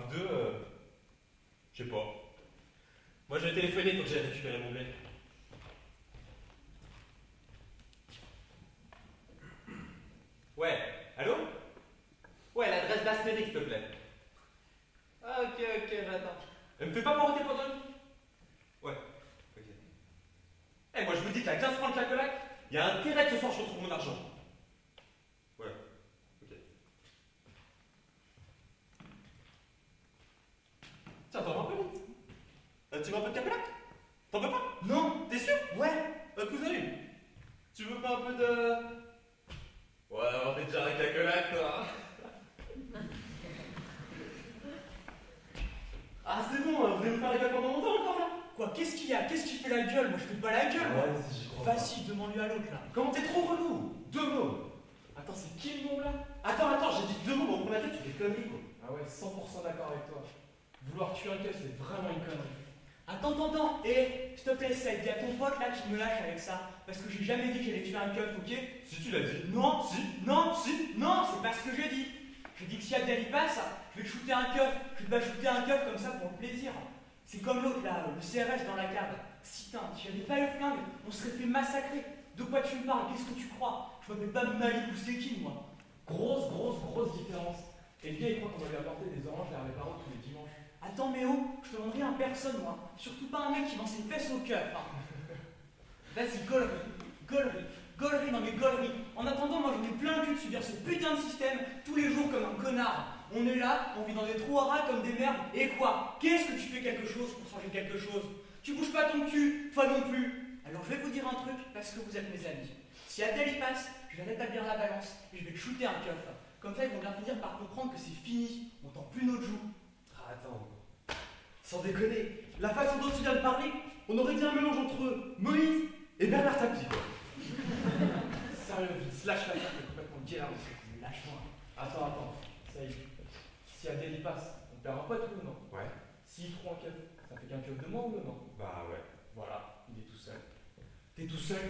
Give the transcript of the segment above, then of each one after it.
vous deux, je sais pas. Moi, je vais téléphoner, faut que j'aille récupérer mon mail. Ouais, allô? Ouais, l'adresse d'Astérix, s'il te plaît. Ah, ok, j'attends. Elle me fait pas poireauter pendant une... Ouais, ok. Eh, moi, je vous dis qu'à 15 francs de claquelac, il y a intérêt que ce soir je retrouve mon argent. Ouais, ok. Tiens, t'en veux un peu, vite? Tu veux un peu de claquelac? T'en veux pas? Non, t'es sûr? Ouais. Cousin, tu veux pas un peu de... Ouais, on est déjà un claquelac, toi. Ah, c'est bon, vous allez me faire les gars pendant longtemps encore là? Quoi, qu'est-ce qu'il y a? Qu'est-ce qu'il fait la gueule? Moi je fais pas la gueule, moi. Vas-y, j'y crois pas. Vas-y, demande-lui à l'autre là. Comment t'es trop relou? Deux mots. Attends, c'est qui le nom là? Attends, j'ai dit deux mots, mais au premier tête, tu fais conneries quoi. Ah ouais, 100% d'accord avec toi. Vouloir tuer un keuf, c'est vraiment une connerie. Attends, s'il te plaît, ça il y a ton pote là qui me lâche avec ça. Parce que j'ai jamais dit que j'allais tuer un keuf, ok? Si tu l'as dit. Non, c'est pas ce que j'ai dit. J'ai dit que si Abdel y passe, je vais te shooter un keuf. Je vais pas shooter un keuf comme ça pour le plaisir. C'est comme l'autre là, le CRS dans la cave. Putain, si j'avais pas eu le flingue, on serait fait massacrer. De quoi tu me parles? Qu'est-ce que tu crois? Je m'appelle pas Malik ou Sekin, moi. Grosse différence. Et le gars, il croit qu'on va lui apporter des oranges derrière les barreaux tous les dimanches. Attends, mais oh, je te demande rien à personne, moi. Surtout pas un mec qui vend ses fesses au keuf. Hein. Vas-y, gaulerie, non mais gaulerie. En attendant, moi j'en ai plein le cul de subir ce putain de système tous les jours comme un connard. On est là, on vit dans des trous à rats comme des merdes. Et quoi? Qu'est-ce que tu fais quelque chose pour changer quelque chose? Tu bouges pas ton cul, toi non plus. Alors je vais vous dire un truc parce que vous êtes mes amis. Si Adèle y passe, je vais rétablir la balance et je vais te shooter un keuf. Comme ça, ils vont bien finir par comprendre que c'est fini. On tend plus notre joue. Ah, attends. Sans déconner, la façon dont tu viens de parler, on aurait dit un mélange entre Moïse et Bernard Tapie quoi. Sérieux, vite, lâche la tête, t'es complètement guéard. Lâche-moi. Attends, ça y est. Si Adèle y passe, on perd un pote ou non? Ouais. S'il trouve un keuf, ça fait qu'un keuf de moins ou non? Bah ouais. Voilà, il est tout seul. T'es tout seul,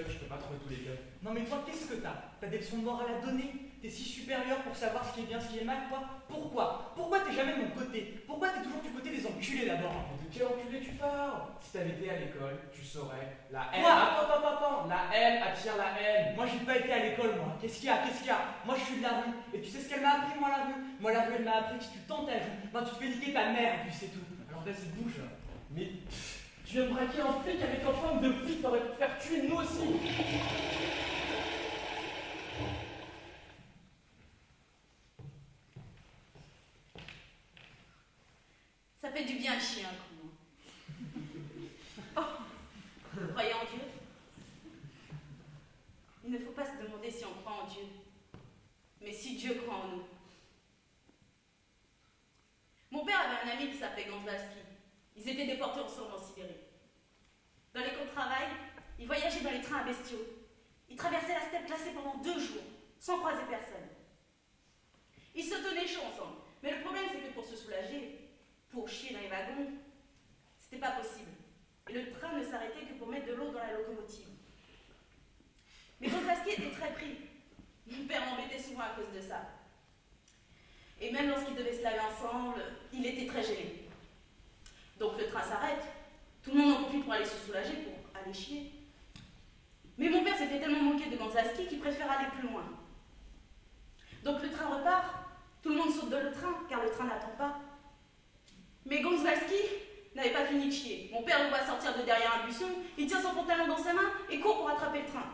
tu peux pas trouver tous les keufs. Non mais toi, qu'est-ce que t'as? T'as des leçons de morale à donner? T'es si supérieur pour savoir ce qui est bien, ce qui est mal, quoi? Pourquoi t'es jamais de mon côté? Pourquoi t'es toujours du côté des enculés d'abord? Mais de quel enculé tu parles? Si t'avais été à l'école, tu saurais. La haine. Quoi? Attends. La haine attire la haine. Moi j'ai pas été à l'école, moi. Qu'est-ce qu'il y a? Moi je suis de la rue. Et tu sais ce qu'elle m'a appris, moi, la rue? Moi, la rue, elle m'a appris que si tu tentes ta joue, ben tu te fais niquer ta mère, et puis c'est tout. Alors vas-y, bouge. Mais tu viens de braquer un flic avec un forme de flic, t'aurais pu te faire tuer nous aussi. Ça fait du bien de chier un coup. Vous croyez en Dieu? Il ne faut pas se demander si on croit en Dieu, mais si Dieu croit en nous. Mon père avait un ami qui s'appelait Gandalski. Ils étaient déportés ensemble en Sibérie. Dans les camps de travail, ils voyageaient dans les trains à bestiaux. Ils traversaient la steppe glacée pendant 2 jours, sans croiser personne. Ils se tenaient chaud ensemble. Mais le problème, c'est que pour se soulager, pour chier dans les wagons, c'était pas possible. Et le train ne s'arrêtait que pour mettre de l'eau dans la locomotive. Mais Gandalski était très pris. Mon père m'embêtait souvent à cause de ça. Et même lorsqu'ils devaient se laver ensemble, il était très gêné. Donc le train s'arrête, tout le monde en profite pour aller se soulager, pour aller chier. Mais mon père s'était tellement moqué de Gandalski qu'il préfère aller plus loin. Donc le train repart, tout le monde saute de le train, car le train n'attend pas. Mais Gandalski n'avait pas fini de chier. Mon père le voit sortir de derrière un buisson, il tient son pantalon dans sa main et court pour attraper le train.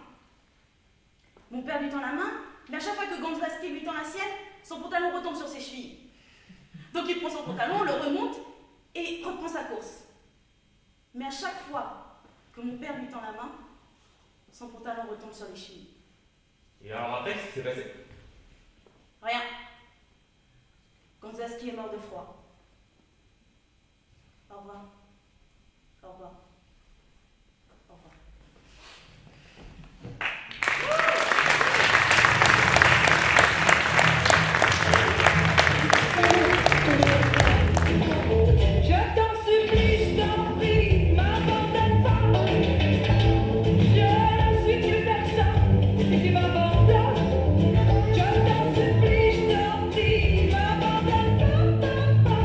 Mon père lui tend la main, mais à chaque fois que Gandalski lui tend la sienne, son pantalon retombe sur ses chevilles. Donc il prend son pantalon, le remonte et reprend sa course. Mais à chaque fois que mon père lui tend la main, son pantalon retombe sur les chevilles. Et alors après, qu'est-ce qui s'est passé? Rien. Gandalski est mort de froid. Au revoir. Au revoir. Au revoir. Je t'en supplie, je t'en prie, m'abandonne pas. Je suis plus personne si tu m'abandonnes. Je t'en supplie, je t'en prie, m'abandonne pas.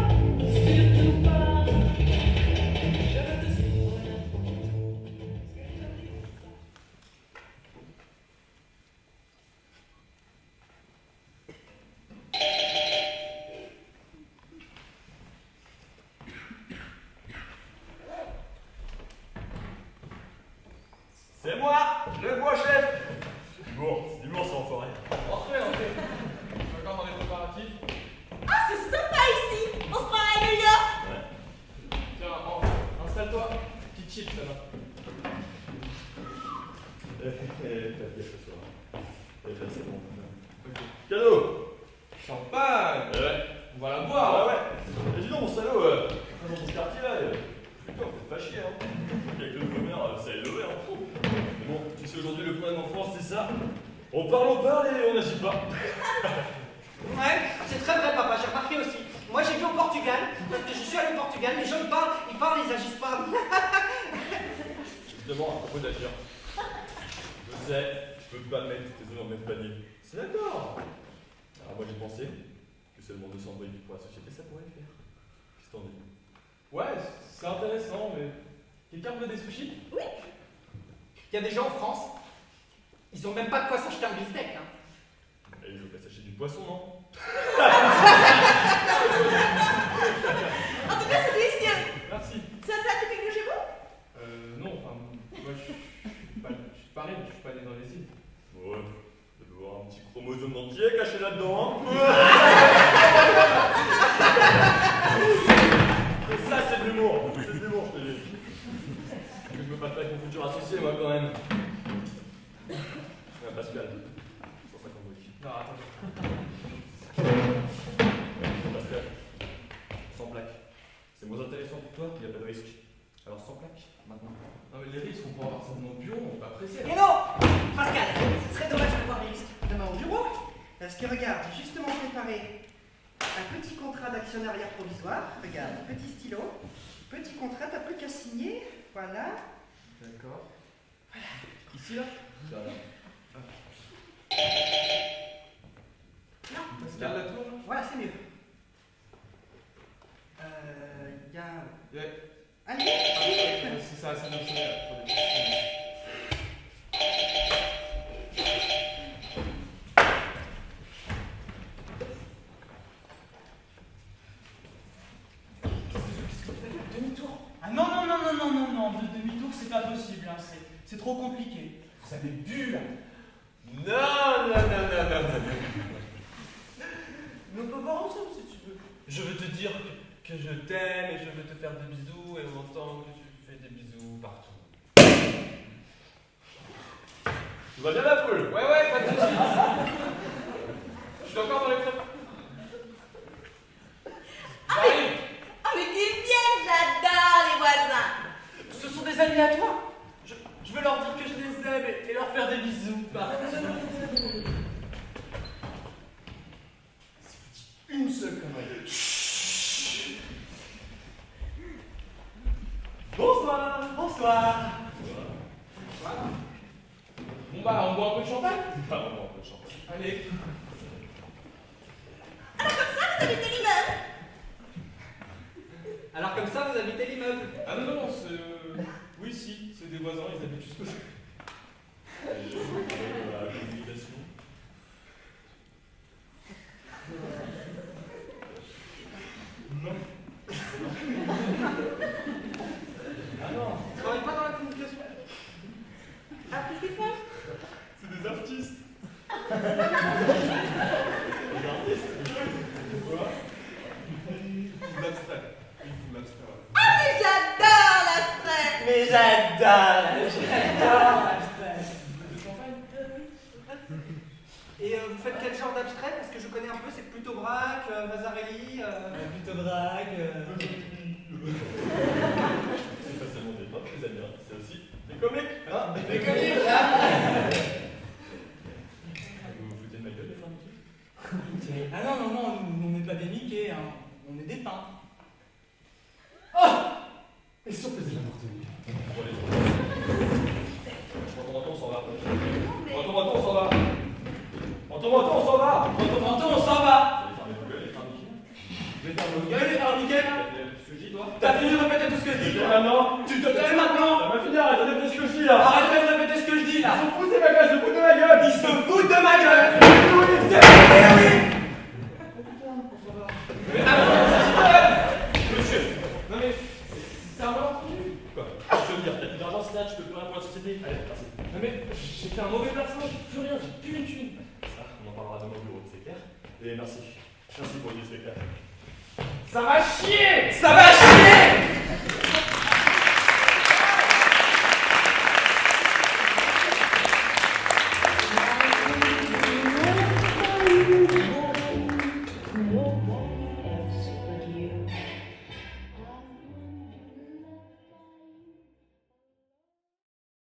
Cadeau. Champagne. Ouais. On va la Ah boire. ouais. Et dis donc, mon salaud, dans ce quartier-là, putain, on fait pas chier, hein. Avec le nouveau maire, ça a élevé, hein. Mais bon, tu sais, aujourd'hui, le problème en France, c'est ça. On parle et on n'agit pas. Ouais, c'est très vrai, papa, j'ai remarqué aussi. Moi, j'ai vu au Portugal, parce que je suis allé au Portugal, les gens, ils agissent pas. Justement, à propos d'agir. Je sais, je peux pas mettre tes œufs dans le même panier. C'est d'accord. Alors moi, j'ai pensé que c'est le monde de Sandrine pour la société, ça pourrait le faire. Qu'est-ce que t'en dis? Ouais, c'est intéressant, mais. Quelqu'un veut des sushis? Il y a des gens en France, ils ont même pas de quoi s'acheter un beefsteak. Hein. Et je veux pas s'acheter du poisson, non? En tout cas, c'est délicieux. Merci. C'est un plat typique de chez vous? Non, enfin, moi je suis pas riche, je suis pas né dans les îles. Ouais, il doit y avoir un petit chromosome entier caché là-dedans, hein. Et ça, c'est de l'humour. C'est de l'humour, je te dis. Je me batte pas avec mon futur associé, moi, quand même. Ouais, Pascal. 150 briques. Non, attends. Pascal. Sans plaque. C'est moins intéressant pour toi, il n'y a pas de risque. Alors sans plaque, maintenant. Non, mais les risques, on peut avoir ça dans nos bureaux, on peut apprécier. Et non, Pascal, ce serait dommage de voir les risques demain au bureau. Parce que regarde, j'ai justement préparé un petit contrat d'actionnariat provisoire. Regarde, petit stylo, petit contrat, t'as plus qu'à signer. Voilà. D'accord. Ici, là? Voilà. Non. Pascal, la tour, là? Voilà, c'est mieux. Il y a un... Ouais. Allez, C'est ça, c'est notre sonnet. Demi-tour? Ah non, non, non, non, non, non, non, de demi-tour, c'est pas possible, hein, c'est trop compliqué. Vous avez bu, là? Non. Mais on peut voir ensemble si tu veux. Je veux te dire que je t'aime et je veux te faire des bisous et on entend que tu fais des bisous partout. Tout va bien, la poule? Ouais, pas de soucis. Je suis encore dans les traits. J'arrive. Ah, mais tu viens, j'adore les voisins. Ce sont des amis à toi. Je veux leur dire que je les aime et leur faire des bisous partout. Une seule connerie. Bonsoir, bonsoir. Bon bah, on boit un peu de champagne? Ah, on boit un peu de champagne. Allez. Vous habitez l'immeuble? alors comme ça, vous habitez l'immeuble. Ah non, c'est... Oui, si, c'est des voisins, ils habitent juste là. La communication. Non. Ah non, ils travaillent pas dans la communication. Ah, qu'est-ce qu'ils font? C'est des artistes. L'abstrait. Ah, mais j'adore l'abstrait. Mais j'adore l'abstrait. De champagne? Et vous faites quel genre d'abstrait? Parce que je connais un peu, c'est plutôt Braque, Vasarely. Plutôt drague. C'est pas seulement des potes, les amis, c'est aussi des comiques. Ah, Hein? des comiques. Vous vous foutez de ma gueule, les femmes? Ah non, non, non, nous, on n'est pas des Mickey, hein. On est des pins. Et si on faisait n'importe où? Bon, allez, on s'en va. Retour, on s'en va. Retour, on s'en va. Retour, on s'en va. Vous allez fermer vos gueules, les femmes. Gueule, faire Mickey. Ce que je dis, toi? T'as fini de répéter tout ce que je dis. Maintenant. Tu te tais maintenant. Ça va finir, arrête de répéter ce que je dis là. Arrête de répéter ce que je dis là. Ils se foutent, c'est ma gueule, ils se foutent de ma gueule. Ils se foutent de ma gueule. Monsieur. Non mais, c'est un malentendu. Quoi? Je veux me dire, t'as plus d'argent, c'est là, tu peux plus rien pour la société. Allez, merci. Non mais, j'ai fait un mauvais placement, j'ai plus rien, j'ai plus une thune. Ça, on en parlera demain au bureau, c'est clair? Et merci. Merci pour le spectacle. Ça va chier. Ça va chier.